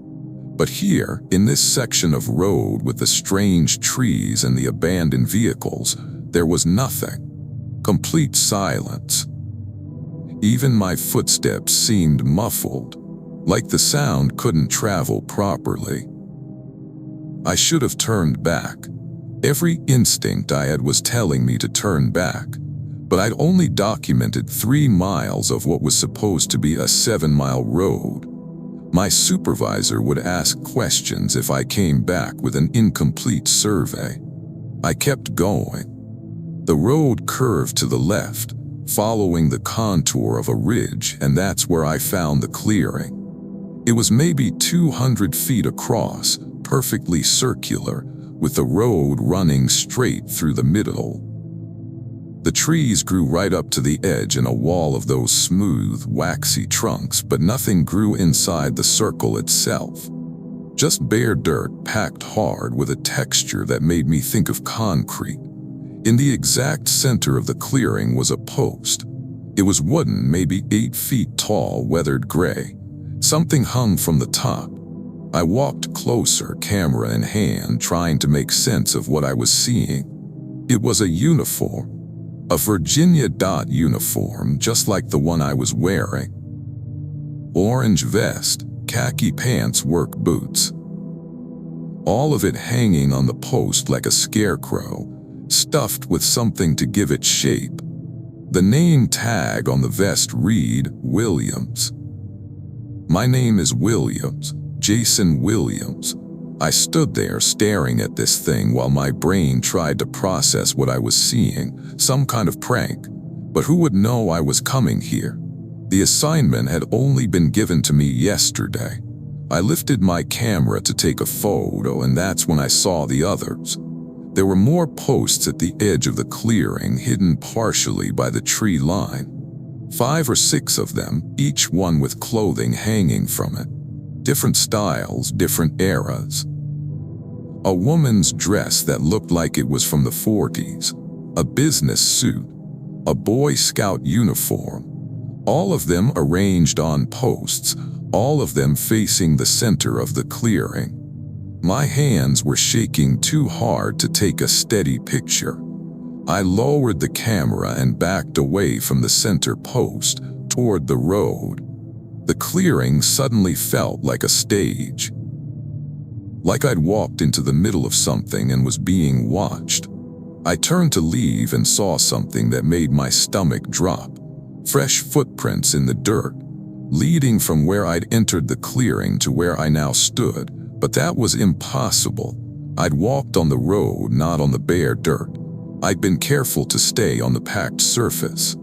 A: But here, in this section of road with the strange trees and the abandoned vehicles, there was nothing. Complete silence. Even my footsteps seemed muffled, like the sound couldn't travel properly. I should have turned back. Every instinct I had was telling me to turn back. but I'd only documented 3 miles of what was supposed to be a 7-mile road. My supervisor would ask questions if I came back with an incomplete survey. I kept going. The road curved to the left, following the contour of a ridge, and that's where I found the clearing. It was maybe 200 feet across, perfectly circular, with the road running straight through the middle. The trees grew right up to the edge in a wall of those smooth, waxy trunks, but nothing grew inside the circle itself. Just bare dirt packed hard with a texture that made me think of concrete. In the exact center of the clearing was a post. It was wooden, maybe 8 feet tall, weathered gray. Something hung from the top. I walked closer, camera in hand, trying to make sense of what I was seeing. It was a uniform. A Virginia dot uniform, just like the one I was wearing. Orange vest, khaki pants, work boots. All of it hanging on the post like a scarecrow, stuffed with something to give it shape. The name tag on the vest read, Williams. My name is Williams, Jason Williams. I stood there staring at this thing while my brain tried to process what I was seeing, some kind of prank. But who would know I was coming here? The assignment had only been given to me yesterday. I lifted my camera to take a photo, and that's when I saw the others. There were more posts at the edge of the clearing, hidden partially by the tree line. 5 or 6 of them, each one with clothing hanging from it. Different styles, different eras. A woman's dress that looked like it was from the 40s, a business suit, a Boy Scout uniform. All of them arranged on posts, all of them facing the center of the clearing. My hands were shaking too hard to take a steady picture. I lowered the camera and backed away from the center post, toward the road. The clearing suddenly felt like a stage. Like I'd walked into the middle of something and was being watched. I turned to leave and saw something that made my stomach drop. Fresh footprints in the dirt, leading from where I'd entered the clearing to where I now stood, but that was impossible. I'd walked on the road, not on the bare dirt. I'd been careful to stay on the packed surface.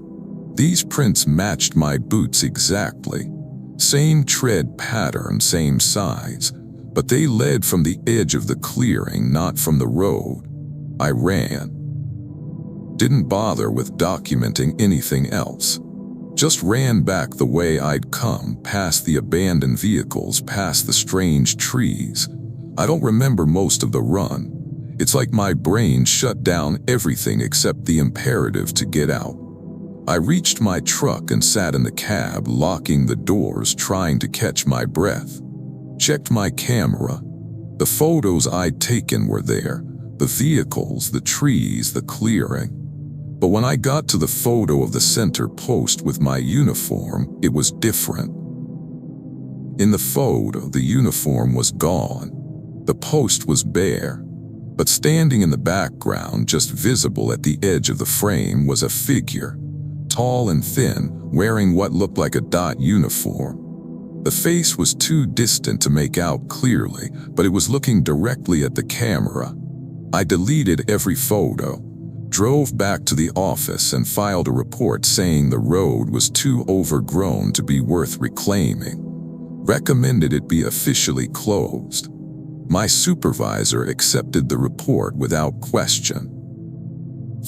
A: These prints matched my boots exactly. Same tread pattern, same size, but they led from the edge of the clearing, not from the road. I ran. Didn't bother with documenting anything else. Just ran back the way I'd come, past the abandoned vehicles, past the strange trees. I don't remember most of the run. It's like my brain shut down everything except the imperative to get out. I reached my truck and sat in the cab, locking the doors, trying to catch my breath. Checked my camera. The photos I'd taken were there. The vehicles, the trees, the clearing. But when I got to the photo of the center post with my uniform, it was different. In the photo, the uniform was gone. The post was bare. But standing in the background, just visible at the edge of the frame, was a figure. Tall and thin, wearing what looked like a dot uniform. The face was too distant to make out clearly, but it was looking directly at the camera. I deleted every photo, drove back to the office and filed a report saying the road was too overgrown to be worth reclaiming. Recommended it be officially closed. My supervisor accepted the report without question.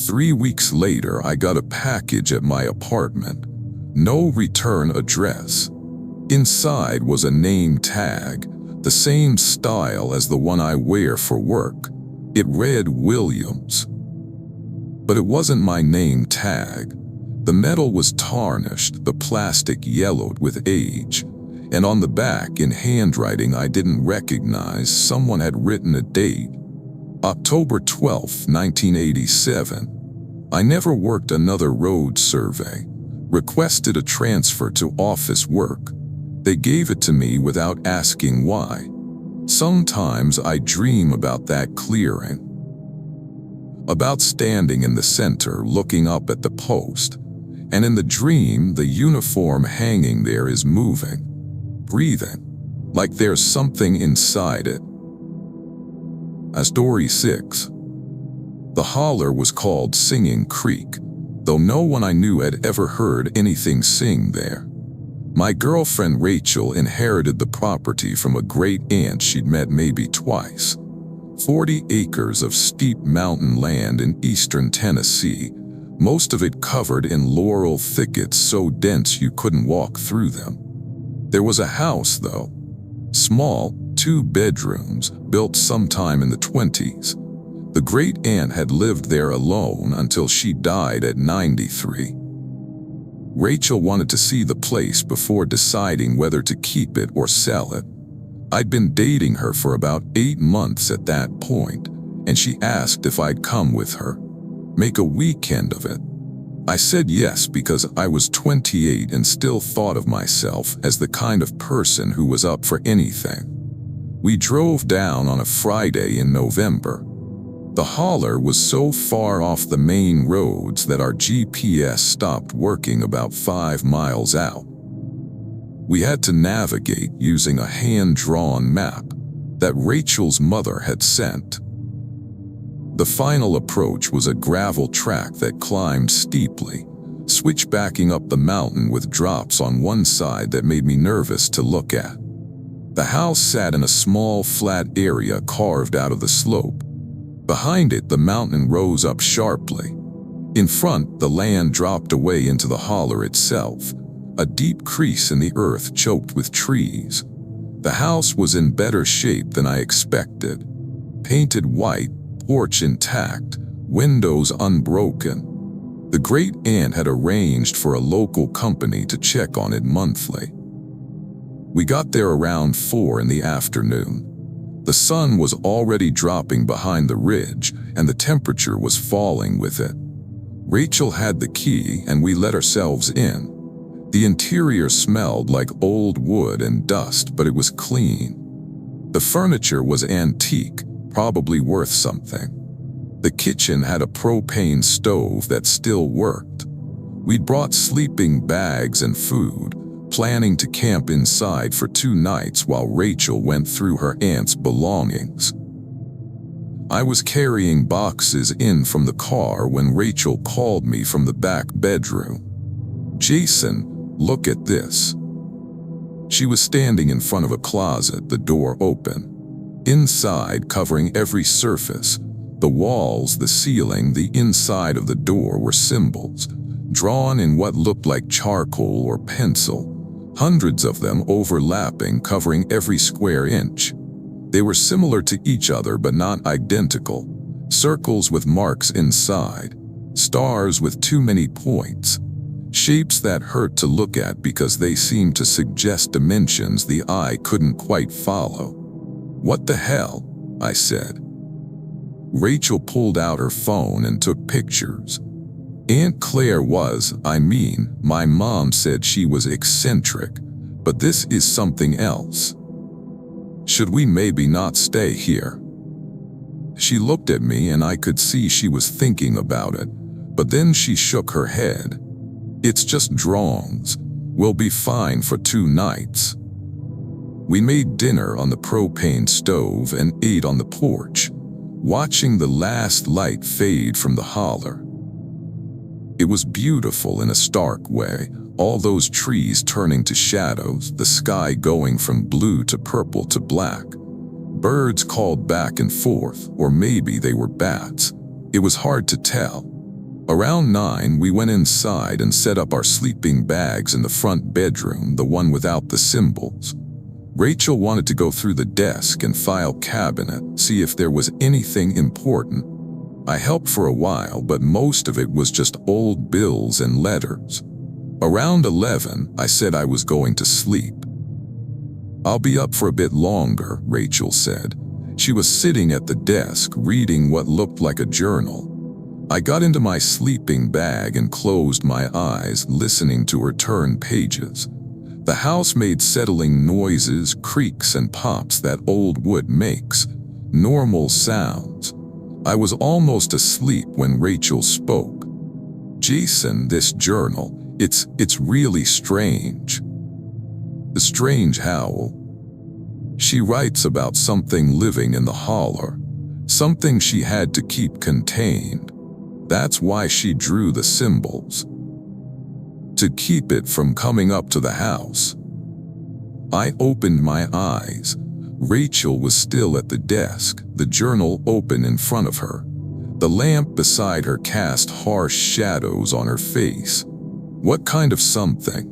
A: 3 weeks later, I got a package at my apartment. No return address. Inside was a name tag, the same style as the one I wear for work. It read Williams. But it wasn't my name tag. The metal was tarnished, the plastic yellowed with age. And on the back, in handwriting I didn't recognize, someone had written a date. October 12, 1987. I never worked another road survey. Requested a transfer to office work. They gave it to me without asking why. Sometimes I dream about that clearing. about standing in the center looking up at the post, and in the dream the uniform hanging there is moving, breathing, like there's something inside it. Story 6. The holler was called Singing Creek, though no one I knew had ever heard anything sing there. My girlfriend Rachel inherited the property from a great aunt she'd met maybe twice. 40 acres of steep mountain land in eastern Tennessee, most of it covered in laurel thickets so dense you couldn't walk through them. There was a house, though. Small, 2 bedrooms, built sometime in the 20s. The great aunt had lived there alone until she died at 93. Rachel wanted to see the place before deciding whether to keep it or sell it. I'd been dating her for about 8 months at that point, and she asked if I'd come with her, make a weekend of it. I said yes because I was 28 and still thought of myself as the kind of person who was up for anything. We drove down on a Friday in November. The holler was so far off the main roads that our GPS stopped working about 5 miles out. We had to navigate using a hand-drawn map that Rachel's mother had sent. The final approach was a gravel track that climbed steeply, switchbacking up the mountain with drops on one side that made me nervous to look at. The house sat in a small flat area carved out of the slope. Behind it, the mountain rose up sharply. In front, the land dropped away into the holler itself, a deep crease in the earth choked with trees. The house was in better shape than I expected. Painted white, porch intact, windows unbroken. The great aunt had arranged for a local company to check on it monthly. We got there around 4 in the afternoon. The sun was already dropping behind the ridge, and the temperature was falling with it. Rachel had the key, and we let ourselves in. The interior smelled like old wood and dust, but it was clean. The furniture was antique, probably worth something. The kitchen had a propane stove that still worked. We'd brought sleeping bags and food, planning to camp inside for 2 nights while Rachel went through her aunt's belongings. I was carrying boxes in from the car when Rachel called me from the back bedroom. "Jason, look at this." She was standing in front of a closet, the door open. Inside, covering every surface, the walls, the ceiling, the inside of the door were symbols, drawn in what looked like charcoal or pencil. Hundreds of them overlapping, covering every square inch. They were similar to each other but not identical. Circles with marks inside, stars with too many points, shapes that hurt to look at because they seemed to suggest dimensions the eye couldn't quite follow. "What the hell?" I said. Rachel pulled out her phone and took pictures. Aunt Claire was, my mom said she was eccentric, but this is something else. "Should we maybe not stay here?" She looked at me and I could see she was thinking about it, but then she shook her head. "It's just drawings. We'll be fine for 2 nights." We made dinner on the propane stove and ate on the porch, watching the last light fade from the holler. It was beautiful in a stark way, all those trees turning to shadows, the sky going from blue to purple to black. Birds called back and forth, or maybe they were bats. It was hard to tell. Around 9, we went inside and set up our sleeping bags in the front bedroom, the one without the symbols. Rachel wanted to go through the desk and file cabinet, see if there was anything important. I helped for a while, but most of it was just old bills and letters. Around 11, I said I was going to sleep. "I'll be up for a bit longer," Rachel said. She was sitting at the desk reading what looked like a journal. I got into my sleeping bag and closed my eyes, listening to her turn pages. The house made settling noises, creaks and pops that old wood makes. Normal sounds. I was almost asleep when Rachel spoke. "Jason, this journal, it's really strange." "A strange howl?" "She writes about something living in the holler, something she had to keep contained. That's why she drew the symbols. To keep it from coming up to the house." I opened my eyes. Rachel was still at the desk, the journal open in front of her. The lamp beside her cast harsh shadows on her face. "What kind of something?"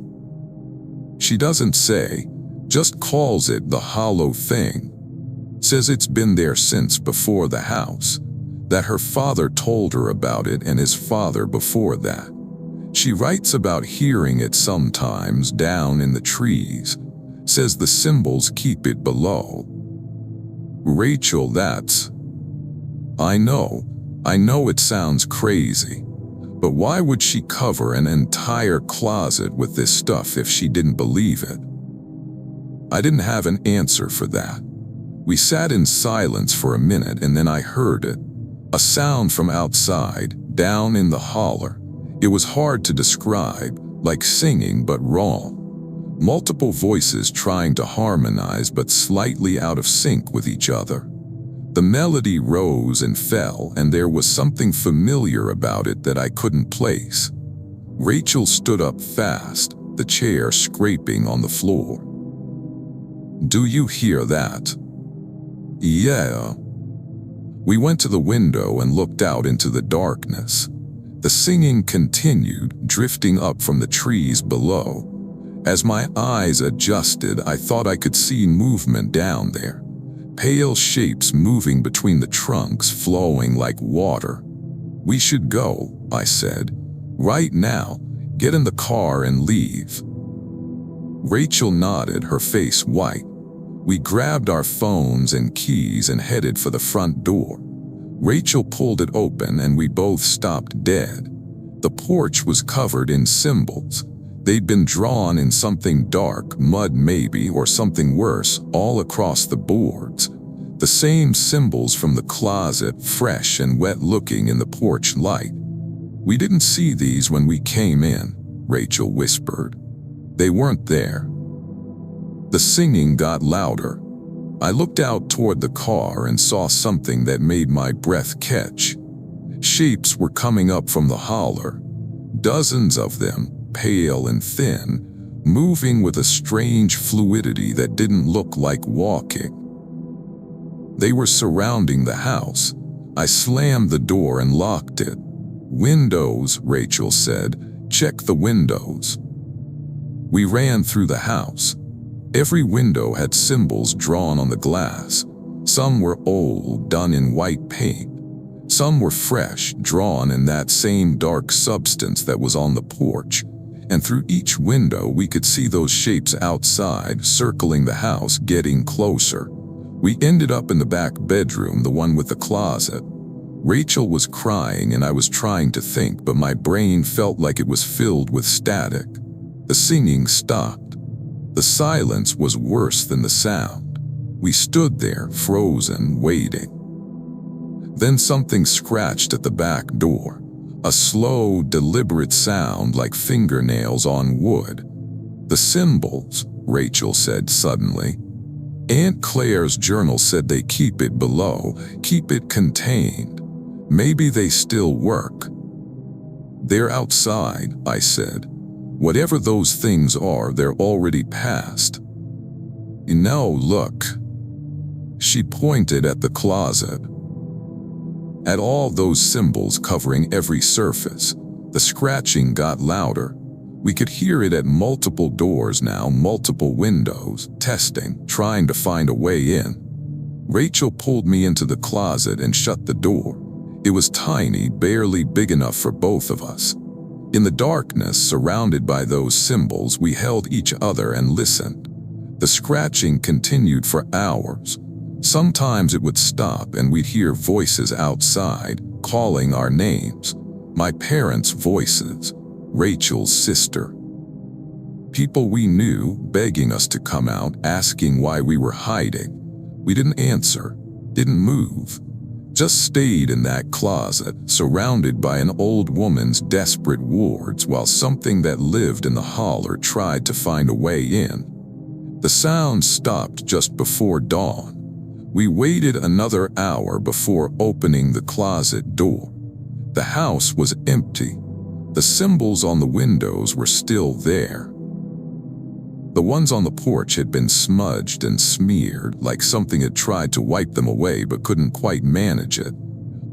A: "She doesn't say, just calls it the hollow thing. Says it's been there since before the house, that her father told her about it and his father before that. She writes about hearing it sometimes down in the trees. Says the symbols keep it below." "Rachel, that's..." I know it sounds crazy, but why would she cover an entire closet with this stuff if she didn't believe it?" I didn't have an answer for that. We sat in silence for a minute and then I heard it. A sound from outside, down in the holler. It was hard to describe, like singing but wrong. Multiple voices trying to harmonize but slightly out of sync with each other. The melody rose and fell, and there was something familiar about it that I couldn't place. Rachel stood up fast, the chair scraping on the floor. "Do you hear that?" "Yeah." We went to the window and looked out into the darkness. The singing continued, drifting up from the trees below. As my eyes adjusted, I thought I could see movement down there. Pale shapes moving between the trunks, flowing like water. "We should go," I said. "Right now. Get in the car and leave." Rachel nodded, her face white. We grabbed our phones and keys and headed for the front door. Rachel pulled it open and we both stopped dead. The porch was covered in symbols. They'd been drawn in something dark, mud maybe, or something worse, all across the boards. The same symbols from the closet, fresh and wet looking in the porch light. "We didn't see these when we came in," Rachel whispered. "They weren't there." The singing got louder. I looked out toward the car and saw something that made my breath catch. Shapes were coming up from the holler. Dozens of them, pale and thin, moving with a strange fluidity that didn't look like walking. They were surrounding the house. I slammed the door and locked it. "Windows," Rachel said. "Check the windows." We ran through the house. Every window had symbols drawn on the glass. Some were old, done in white paint. Some were fresh, drawn in that same dark substance that was on the porch. And through each window we could see those shapes outside, circling the house, getting closer. We ended up in the back bedroom, the one with the closet. Rachel was crying and I was trying to think, but my brain felt like it was filled with static. The singing stopped. The silence was worse than the sound. We stood there, frozen, waiting. Then something scratched at the back door. A slow, deliberate sound like fingernails on wood. "The symbols," Rachel said suddenly. "Aunt Claire's journal said they keep it below, keep it contained. Maybe they still work." "They're outside," I said. "Whatever those things are, they're already past." "No, look." She pointed at the closet. At all those symbols covering every surface. The scratching got louder. We could hear it at multiple doors now, multiple windows, testing, trying to find a way in. Rachel pulled me into the closet and shut the door. It was tiny, barely big enough for both of us. In the darkness, surrounded by those symbols, we held each other and listened. The scratching continued for hours. Sometimes it would stop and we'd hear voices outside, calling our names. My parents' voices, Rachel's sister. People we knew, begging us to come out, asking why we were hiding. We didn't answer, didn't move. Just stayed in that closet, surrounded by an old woman's desperate words while something that lived in the holler tried to find a way in. The sound stopped just before dawn. We waited another hour before opening the closet door. The house was empty. The symbols on the windows were still there. The ones on the porch had been smudged and smeared, like something had tried to wipe them away but couldn't quite manage it.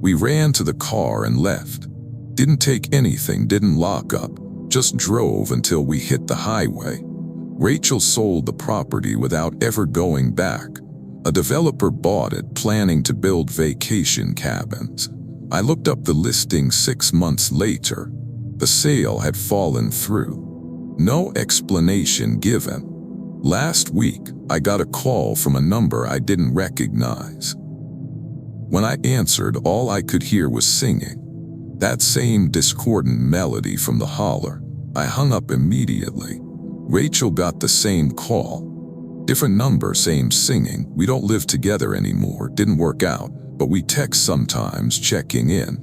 A: We ran to the car and left. Didn't take anything, didn't lock up, just drove until we hit the highway. Rachel sold the property without ever going back. A developer bought it, planning to build vacation cabins. I looked up the listing 6 months later. The sale had fallen through. No explanation given. Last week, I got a call from a number I didn't recognize. When I answered, all I could hear was singing. That same discordant melody from the holler. I hung up immediately. Rachel got the same call. Different number, same singing. We don't live together anymore, didn't work out, but we text sometimes, checking in,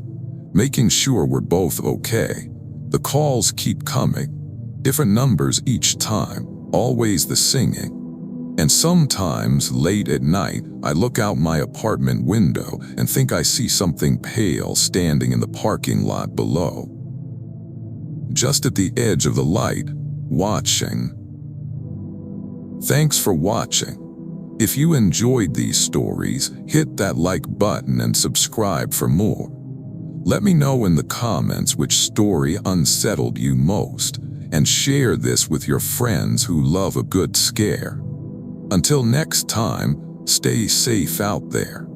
A: making sure we're both okay. The calls keep coming. Different numbers each time, always the singing. And sometimes, late at night, I look out my apartment window and think I see something pale standing in the parking lot below. Just at the edge of the light, watching. Thanks for watching. If you enjoyed these stories, hit that like button and subscribe for more. Let me know in the comments which story unsettled you most, and share this with your friends who love a good scare. Until next time, stay safe out there.